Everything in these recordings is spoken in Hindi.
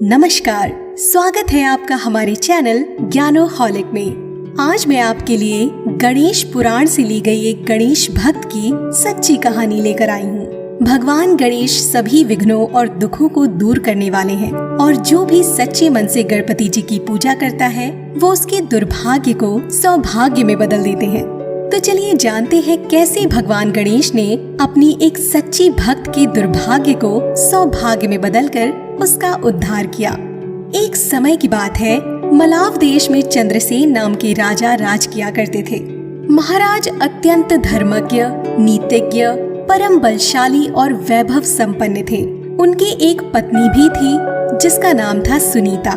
नमस्कार, स्वागत है आपका हमारे चैनल ज्ञानोहॉलिक में। आज मैं आपके लिए गणेश पुराण से ली गई एक गणेश भक्त की सच्ची कहानी लेकर आई हूँ। भगवान गणेश सभी विघ्नों और दुखों को दूर करने वाले हैं और जो भी सच्चे मन से गणपति जी की पूजा करता है वो उसके दुर्भाग्य को सौभाग्य में बदल देते हैं। तो चलिए जानते हैं कैसे भगवान गणेश ने अपनी एक सच्ची भक्त के दुर्भाग्य को सौभाग्य में बदलकर उसका उद्धार किया। एक समय की बात है, मलाव देश में चंद्रसेन नाम के राजा राज किया करते थे। महाराज अत्यंत धर्मज्ञ, नीतिज्ञ, परम बलशाली और वैभव संपन्न थे। उनकी एक पत्नी भी थी जिसका नाम था सुनीता।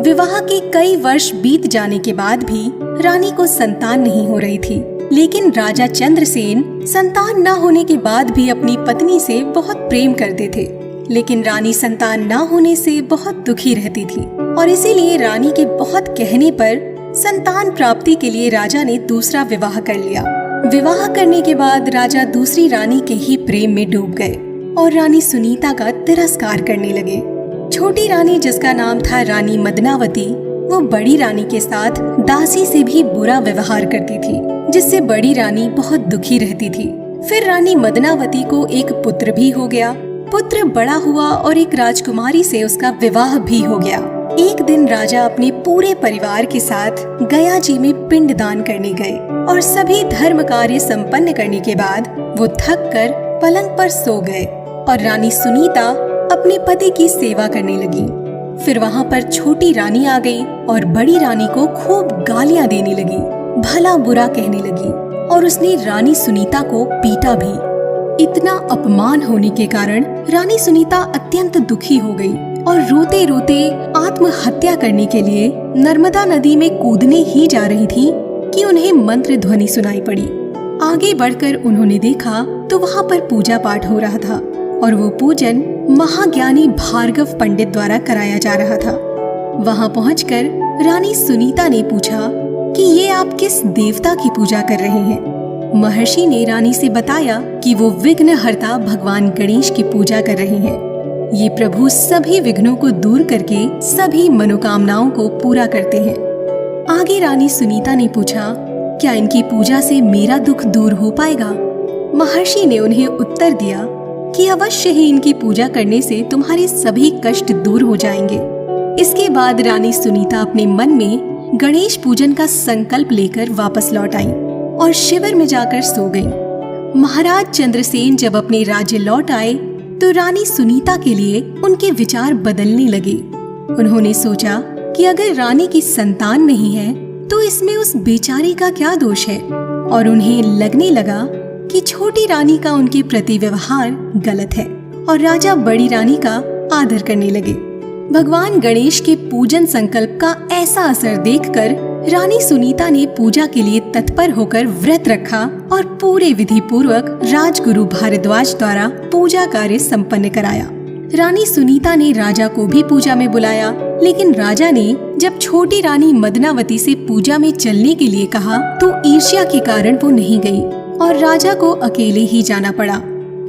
विवाह के कई वर्ष बीत जाने के बाद भी रानी को संतान नहीं हो रही थी, लेकिन राजा चंद्रसेन संतान न होने के बाद भी अपनी पत्नी से बहुत प्रेम करते थे। लेकिन रानी संतान न होने से बहुत दुखी रहती थी और इसीलिए रानी के बहुत कहने पर संतान प्राप्ति के लिए राजा ने दूसरा विवाह कर लिया। विवाह करने के बाद राजा दूसरी रानी के ही प्रेम में डूब गए और रानी सुनीता का तिरस्कार करने लगे। छोटी रानी जिसका नाम था रानी मदनावती, वो बड़ी रानी के साथ दासी से भी बुरा व्यवहार करती थी, जिससे बड़ी रानी बहुत दुखी रहती थी। फिर रानी मदनावती को एक पुत्र भी हो गया। पुत्र बड़ा हुआ और एक राजकुमारी से उसका विवाह भी हो गया। एक दिन राजा अपने पूरे परिवार के साथ गया जी में पिंडदान करने गए और सभी धर्म कार्य संपन्न करने के बाद वो थक कर पलंग पर सो गए और रानी सुनीता अपने पति की सेवा करने लगी। फिर वहाँ पर छोटी रानी आ गई और बड़ी रानी को खूब गालियाँ देने लगी, भला बुरा कहने लगी और उसने रानी सुनीता को पीटा भी। इतना अपमान होने के कारण रानी सुनीता अत्यंत दुखी हो गई और रोते रोते आत्महत्या करने के लिए नर्मदा नदी में कूदने ही जा रही थी कि उन्हें मंत्र ध्वनि सुनाई पड़ी। आगे बढ़कर उन्होंने देखा तो वहाँ पर पूजा पाठ हो रहा था और वो पूजन महाज्ञानी भार्गव पंडित द्वारा कराया जा रहा था। वहाँ पहुंचकर रानी सुनीता ने पूछा कि ये आप किस देवता की पूजा कर रहे हैं। महर्षि ने रानी से बताया कि वो विघ्नहर्ता भगवान गणेश की पूजा कर रहे हैं। ये प्रभु सभी विघ्नों को दूर करके सभी मनोकामनाओं को पूरा करते हैं। आगे रानी सुनीता ने पूछा, क्या इनकी पूजा से मेरा दुख दूर हो पाएगा? महर्षि ने उन्हें उत्तर दिया कि अवश्य ही इनकी पूजा करने से तुम्हारे सभी कष्ट दूर हो जाएंगे। इसके बाद रानी सुनीता अपने मन में गणेश पूजन का संकल्प लेकर वापस लौट आई और शिविर में जाकर सो गई। महाराज चंद्रसेन जब अपने राज्य लौट आए तो रानी सुनीता के लिए उनके विचार बदलने लगे। उन्होंने सोचा कि अगर रानी की संतान नहीं है तो इसमें उस बेचारी का क्या दोष है, और उन्हें लगने लगा कि छोटी रानी का उनके प्रति व्यवहार गलत है और राजा बड़ी रानी का आदर करने लगे। भगवान गणेश के पूजन संकल्प का ऐसा असर देखकर रानी सुनीता ने पूजा के लिए तत्पर होकर व्रत रखा और पूरे विधि पूर्वक राजगुरु भारद्वाज द्वारा पूजा कार्य संपन्न कराया। रानी सुनीता ने राजा को भी पूजा में बुलाया, लेकिन राजा ने जब छोटी रानी मदनावती से पूजा में चलने के लिए कहा तो ईर्ष्या के कारण वो नहीं गई और राजा को अकेले ही जाना पड़ा।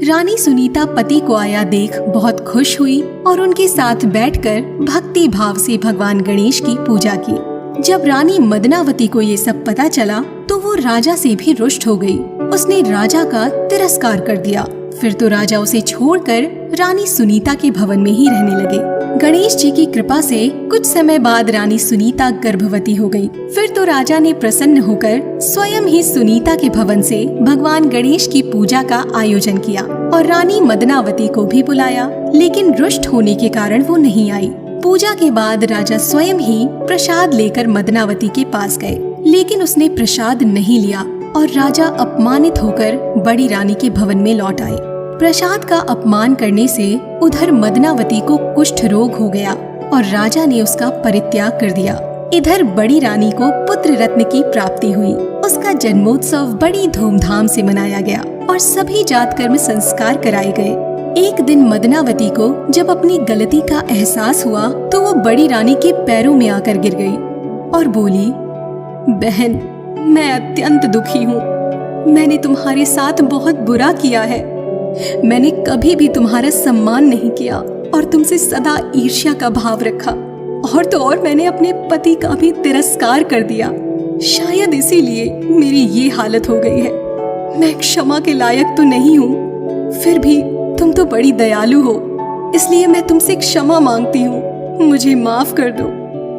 रानी सुनीता पति को आया देख बहुत खुश हुई और उनके साथ बैठकर भक्ति भाव से भगवान गणेश की पूजा की। जब रानी मदनावती को ये सब पता चला तो वो राजा से भी रुष्ट हो गई। उसने राजा का तिरस्कार कर दिया। फिर तो राजा उसे छोड़कर रानी सुनीता के भवन में ही रहने लगे। गणेश जी की कृपा से कुछ समय बाद रानी सुनीता गर्भवती हो गई। फिर तो राजा ने प्रसन्न होकर स्वयं ही सुनीता के भवन से भगवान गणेश की पूजा का आयोजन किया और रानी मदनावती को भी बुलाया, लेकिन रुष्ट होने के कारण वो नहीं आई। पूजा के बाद राजा स्वयं ही प्रसाद लेकर मदनावती के पास गए, लेकिन उसने प्रसाद नहीं लिया और राजा अपमानित होकर बड़ी रानी के भवन में लौट आए। प्रसाद का अपमान करने से उधर मदनावती को कुष्ठ रोग हो गया और राजा ने उसका परित्याग कर दिया। इधर बड़ी रानी को पुत्र रत्न की प्राप्ति हुई। उसका जन्मोत्सव बड़ी धूमधाम से मनाया गया और सभी जात कर्म संस्कार कराए गए। एक दिन मदनावती को जब अपनी गलती का एहसास हुआ तो वो बड़ी रानी के पैरों में आकर गिर गई और बोली, बहन, मैं अत्यंत दुखी हूँ। मैंने तुम्हारे साथ बहुत बुरा किया है। मैंने कभी भी तुम्हारा सम्मान नहीं किया और तुमसे सदा ईर्ष्या का भाव रखा, और तो और मैंने अपने पति का भी तिरस्कार कर दिया। शायद इसीलिए मेरी ये हालत हो गई है। मैं क्षमा के लायक तो नहीं हूँ, फिर भी तुम तो बड़ी दयालु हो, इसलिए मैं तुमसे क्षमा मांगती हूँ। मुझे माफ कर दो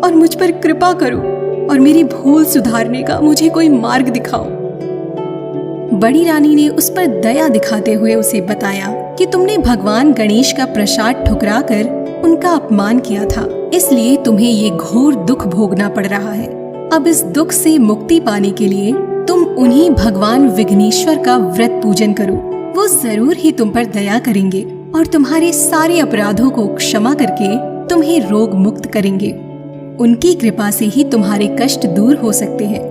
और मुझ पर कृपा करो और मेरी भूल सुधारने का मुझे कोई मार्ग दिखाओ। बड़ी रानी ने उस पर दया दिखाते हुए उसे बताया कि तुमने भगवान गणेश का प्रसाद ठुकराकर उनका अपमान किया था, इसलिए तुम्हें ये घोर दुख भोगना पड़ रहा है। अब इस दुख से मुक्ति पाने के लिए तुम उन्हीं भगवान विघ्नेश्वर का व्रत पूजन करो। वो जरूर ही तुम पर दया करेंगे और तुम्हारे सारे अपराधों को क्षमा करके तुम्हें रोग मुक्त करेंगे। उनकी कृपा से ही तुम्हारे कष्ट दूर हो सकते हैं।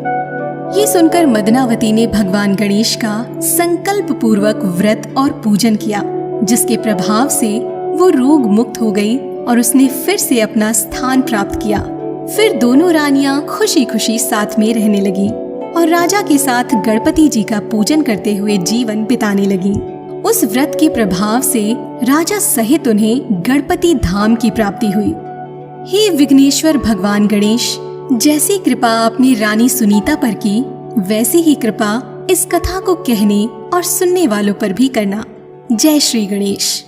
ये सुनकर मदनावती ने भगवान गणेश का संकल्प पूर्वक व्रत और पूजन किया, जिसके प्रभाव से वो रोग मुक्त हो गई और उसने फिर से अपना स्थान प्राप्त किया। फिर दोनों रानियां खुशी खुशी साथ में रहने लगी और राजा के साथ गणपति जी का पूजन करते हुए जीवन बिताने लगी। उस व्रत के प्रभाव से राजा सहित उन्हें गणपति धाम की प्राप्ति हुई। हे विघ्नेश्वर भगवान गणेश, जैसी कृपा आपने रानी सुनीता पर की, वैसी ही कृपा इस कथा को कहने और सुनने वालों पर भी करना। जय श्री गणेश।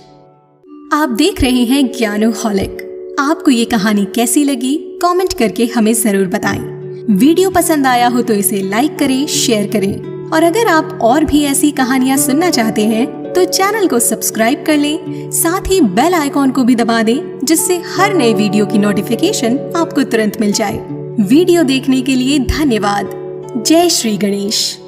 आप देख रहे हैं ज्ञानोहॉलिक। आपको ये कहानी कैसी लगी, कमेंट करके हमें जरूर बताएं। वीडियो पसंद आया हो तो इसे लाइक करें, शेयर करें, और अगर आप और भी ऐसी कहानियाँ सुनना चाहते हैं तो चैनल को सब्सक्राइब कर लें, साथ ही बेल आइकॉन को भी दबा दें, जिससे हर नए वीडियो की नोटिफिकेशन आपको तुरंत मिल जाए। वीडियो देखने के लिए धन्यवाद। जय श्री गणेश।